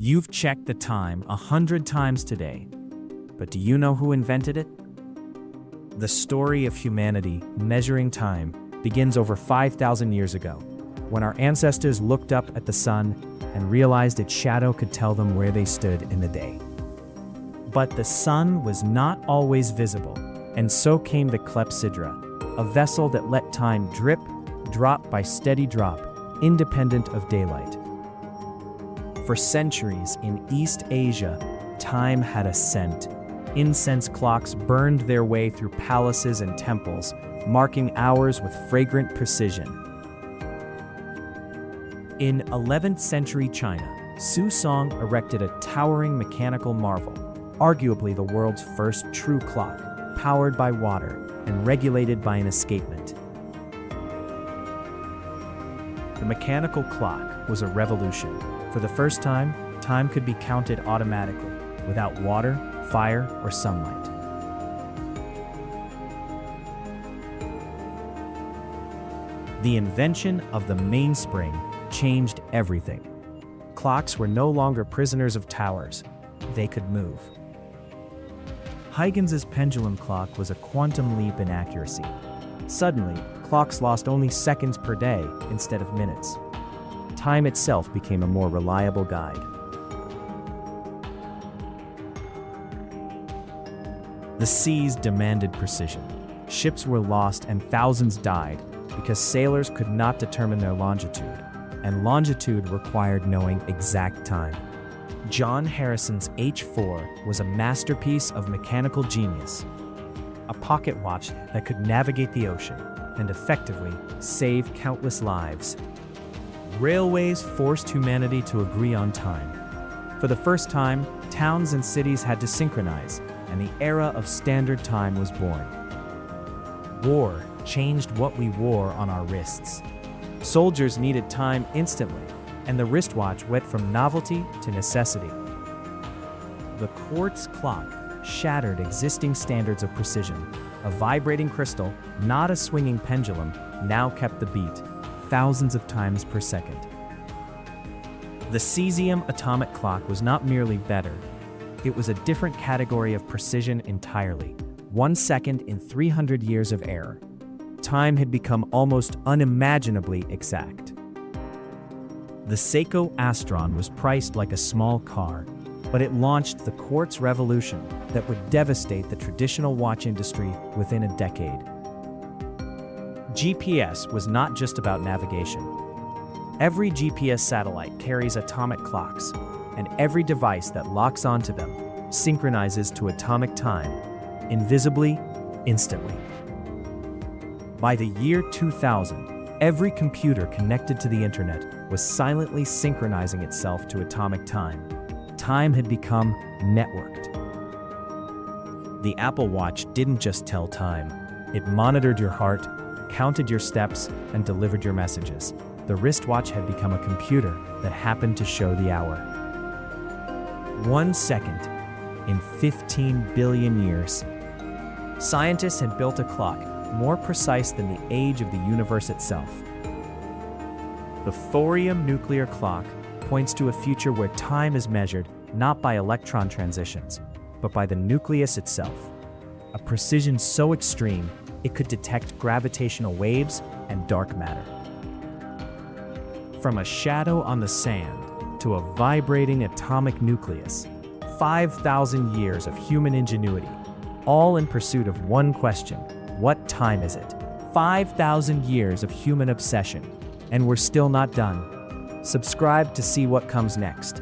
You've checked the time 100 times today, but do you know who invented it? The story of humanity measuring time begins over 5,000 years ago, when our ancestors looked up at the sun and realized its shadow could tell them where they stood in the day. But the sun was not always visible, and so came the clepsydra, a vessel that let time drip, drop by steady drop, independent of daylight. For centuries in East Asia, time had a scent. Incense clocks burned their way through palaces and temples, marking hours with fragrant precision. In 11th century China, Su Song erected a towering mechanical marvel, arguably the world's first true clock, powered by water and regulated by an escapement. The mechanical clock was a revolution. For the first time, time could be counted automatically, without water, fire, or sunlight. The invention of the mainspring changed everything. Clocks were no longer prisoners of towers. They could move. Huygens's pendulum clock was a quantum leap in accuracy. Suddenly, clocks lost only seconds per day instead of minutes. Time itself became a more reliable guide. The seas demanded precision. Ships were lost and thousands died because sailors could not determine their longitude, and longitude required knowing exact time. John Harrison's H4 was a masterpiece of mechanical genius, a pocket watch that could navigate the ocean and effectively save countless lives. Railways forced humanity to agree on time. For the first time, towns and cities had to synchronize, and the era of standard time was born. War changed what we wore on our wrists. Soldiers needed time instantly, and the wristwatch went from novelty to necessity. The quartz clock shattered existing standards of precision. A vibrating crystal, not a swinging pendulum, now kept the beat, thousands of times per second. The cesium atomic clock was not merely better, it was a different category of precision entirely. 1 second in 300 years of error. Time had become almost unimaginably exact. The Seiko Astron was priced like a small car, but it launched the quartz revolution that would devastate the traditional watch industry within a decade. GPS was not just about navigation. Every GPS satellite carries atomic clocks, and every device that locks onto them synchronizes to atomic time, invisibly, instantly. By the year 2000, every computer connected to the internet was silently synchronizing itself to atomic time. Time had become networked. The Apple Watch didn't just tell time. It monitored your heart, counted your steps, and delivered your messages. The wristwatch had become a computer that happened to show the hour. 1 second in 15 billion years. Scientists had built a clock more precise than the age of the universe itself. The thorium nuclear clock points to a future where time is measured not by electron transitions, but by the nucleus itself. A precision so extreme, it could detect gravitational waves and dark matter. From a shadow on the sand to a vibrating atomic nucleus, 5,000 years of human ingenuity, all in pursuit of one question: what time is it? 5,000 years of human obsession, and we're still not done. Subscribe to see what comes next.